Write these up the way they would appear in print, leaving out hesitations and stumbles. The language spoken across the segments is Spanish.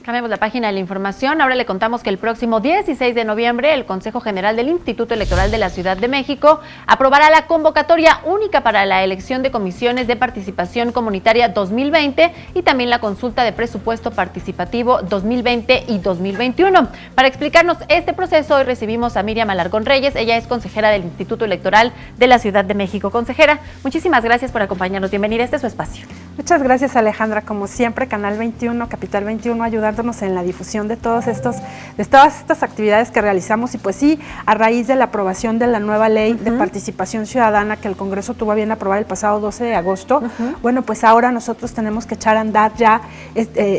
Cambiamos la página de la información. Ahora le contamos que el próximo 16 de noviembre el Consejo General del Instituto Electoral de la Ciudad de México aprobará la convocatoria única para la elección de comisiones de participación comunitaria 2020 y también la consulta de presupuesto participativo 2020 y 2021. Para explicarnos este proceso, hoy recibimos a Miriam Alarcón Reyes. Ella es consejera del Instituto Electoral de la Ciudad de México. Consejera, muchísimas gracias por acompañarnos. Bienvenida a este su espacio. Muchas gracias, Alejandra. Como siempre, Canal 21, Capital 21, ayudándonos en la difusión de todas estas actividades que realizamos. Y pues sí, a raíz de la aprobación de la nueva ley de participación ciudadana que el Congreso tuvo a bien aprobar el pasado 12 de agosto, bueno, pues ahora nosotros tenemos que echar a andar ya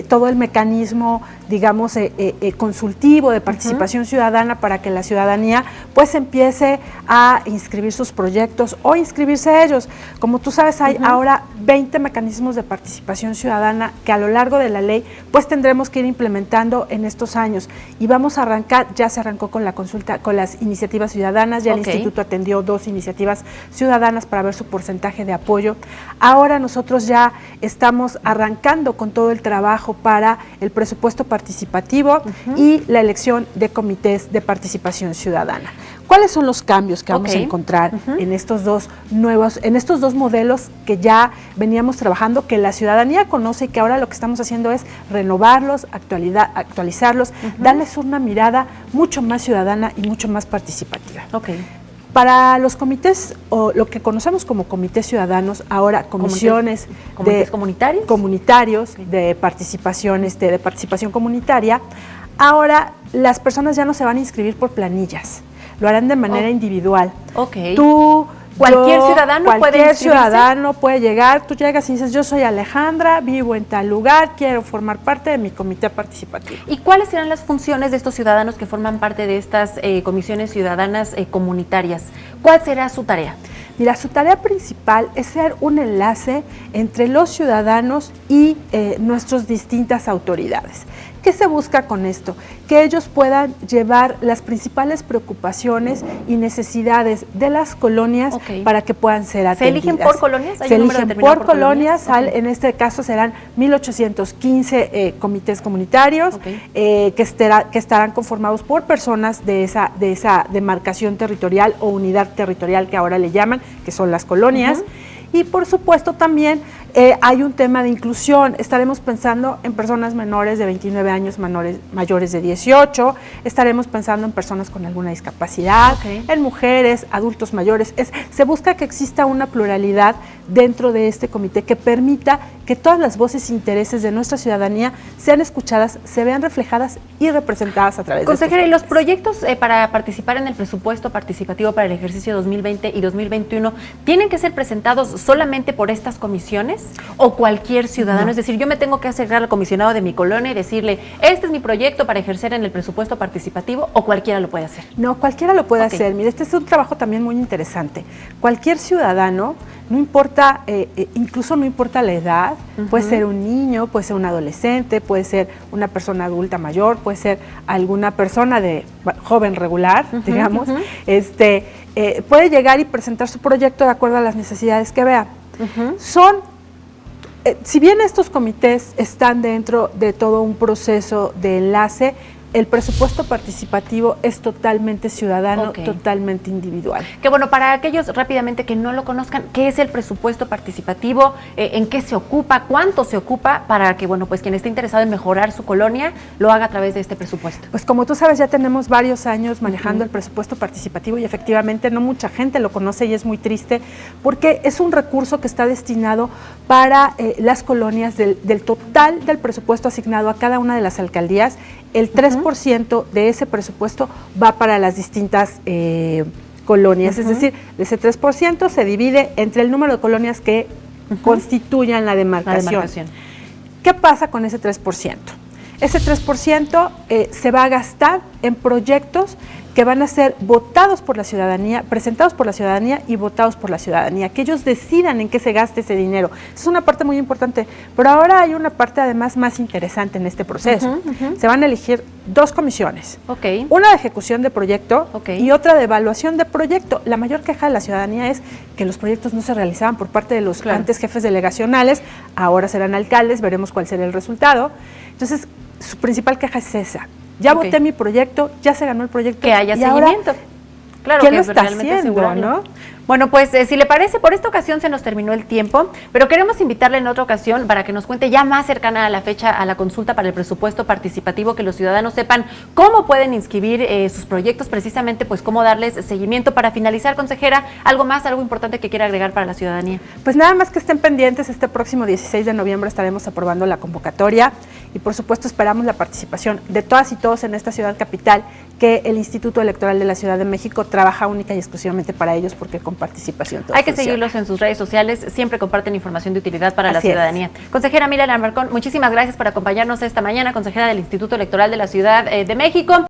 todo el mecanismo, digamos, consultivo de participación ciudadana para que la ciudadanía pues empiece a inscribir sus proyectos o inscribirse a ellos. Como tú sabes, hay ahora 20 mecanismos de participación ciudadana que a lo largo de la ley pues tendremos que ir implementando en estos años, y vamos a arrancar, ya se arrancó con la consulta, con las iniciativas ciudadanas, ya el instituto atendió 2 iniciativas ciudadanas para ver su porcentaje de apoyo. Ahora nosotros ya estamos arrancando con todo el trabajo para el presupuesto participativo y la elección de comités de participación ciudadana. ¿Cuáles son los cambios que vamos a encontrar en estos dos modelos que ya veníamos trabajando, que la ciudadanía conoce y que ahora lo que estamos haciendo es renovarlos, actualizarlos, darles una mirada mucho más ciudadana y mucho más participativa? Para los comités, o lo que conocemos como comités ciudadanos, ahora comisiones comunitarios de participación comunitaria, ahora las personas ya no se van a inscribir por planillas, lo harán de manera individual. Cualquier ciudadano puede llegar, tú llegas y dices, yo soy Alejandra, vivo en tal lugar, quiero formar parte de mi comité participativo. ¿Y cuáles serán las funciones de estos ciudadanos que forman parte de estas comisiones ciudadanas comunitarias? ¿Cuál será su tarea? Mira, su tarea principal es ser un enlace entre los ciudadanos y nuestras distintas autoridades. ¿Qué se busca con esto? Que ellos puedan llevar las principales preocupaciones y necesidades de las colonias para que puedan ser atendidas. ¿Se eligen por colonias? Se eligen por colonias, en este caso serán 1,815 comités comunitarios que estarán conformados por personas de esa demarcación territorial o unidad territorial que ahora le llaman, que son las colonias. Y por supuesto también hay un tema de inclusión. Estaremos pensando en personas menores de 29 años, mayores de 18, estaremos pensando en personas con alguna discapacidad, en mujeres, adultos mayores. Se busca que exista una pluralidad dentro de este comité que permita que todas las voces e intereses de nuestra ciudadanía sean escuchadas, se vean reflejadas y representadas a través de Consejera, ¿y los proyectos para participar en el presupuesto participativo para el ejercicio 2020 y 2021 tienen que ser presentados solamente por estas comisiones o cualquier ciudadano? No. Es decir, yo me tengo que acercar al comisionado de mi colonia y decirle, este es mi proyecto para ejercer en el presupuesto participativo, ¿o cualquiera lo puede hacer? No, cualquiera lo puede hacer. Mire, este es un trabajo también muy interesante. Cualquier ciudadano, no importa, incluso no importa la edad, puede ser un niño, puede ser un adolescente, puede ser una persona adulta mayor, puede ser alguna persona de joven regular, digamos, puede llegar y presentar su proyecto de acuerdo a las necesidades que vea. Si bien estos comités están dentro de todo un proceso de enlace, el presupuesto participativo es totalmente ciudadano, totalmente individual. Que bueno, para aquellos rápidamente que no lo conozcan, ¿qué es el presupuesto participativo? ¿En qué se ocupa? ¿Cuánto se ocupa? Para que, bueno, pues quien esté interesado en mejorar su colonia lo haga a través de este presupuesto. Pues como tú sabes, ya tenemos varios años manejando el presupuesto participativo y efectivamente no mucha gente lo conoce y es muy triste porque es un recurso que está destinado para las colonias del total del presupuesto asignado a cada una de las alcaldías. El 3% de ese presupuesto va para las distintas colonias, es decir, de ese 3% se divide entre el número de colonias que constituyan la demarcación. ¿Qué pasa con ese 3%? Ese 3% se va a gastar en proyectos que van a ser votados por la ciudadanía, presentados por la ciudadanía y votados por la ciudadanía, que ellos decidan en qué se gaste ese dinero. Es una parte muy importante, pero ahora hay una parte además más interesante en este proceso. Se van a elegir 2 comisiones, una de ejecución de proyecto y otra de evaluación de proyecto. La mayor queja de la ciudadanía es que los proyectos no se realizaban por parte de los antes jefes delegacionales, ahora serán alcaldes, veremos cuál será el resultado. Entonces, su principal queja es esa. Ya Ok. voté mi proyecto, ya se ganó el proyecto. Que haya y ahora, seguimiento. Claro, ¿quién que lo está realmente haciendo, asegurarlo. no? Bueno, pues si le parece, por esta ocasión se nos terminó el tiempo, pero queremos invitarle en otra ocasión para que nos cuente ya más cercana a la fecha, a la consulta para el presupuesto participativo, que los ciudadanos sepan cómo pueden inscribir sus proyectos, precisamente pues cómo darles seguimiento. Para finalizar, consejera, algo más, algo importante que quiera agregar para la ciudadanía. Pues nada más que estén pendientes, este próximo 16 de noviembre estaremos aprobando la convocatoria y por supuesto esperamos la participación de todas y todos en esta ciudad capital, que el Instituto Electoral de la Ciudad de México trabaja única y exclusivamente para ellos, porque con participación todo Hay que funciona. seguirlos en sus redes sociales, siempre comparten información de utilidad para la Así es. ciudadanía. Consejera Miriam Alarcón, muchísimas gracias por acompañarnos esta mañana, consejera del Instituto Electoral de la Ciudad de México.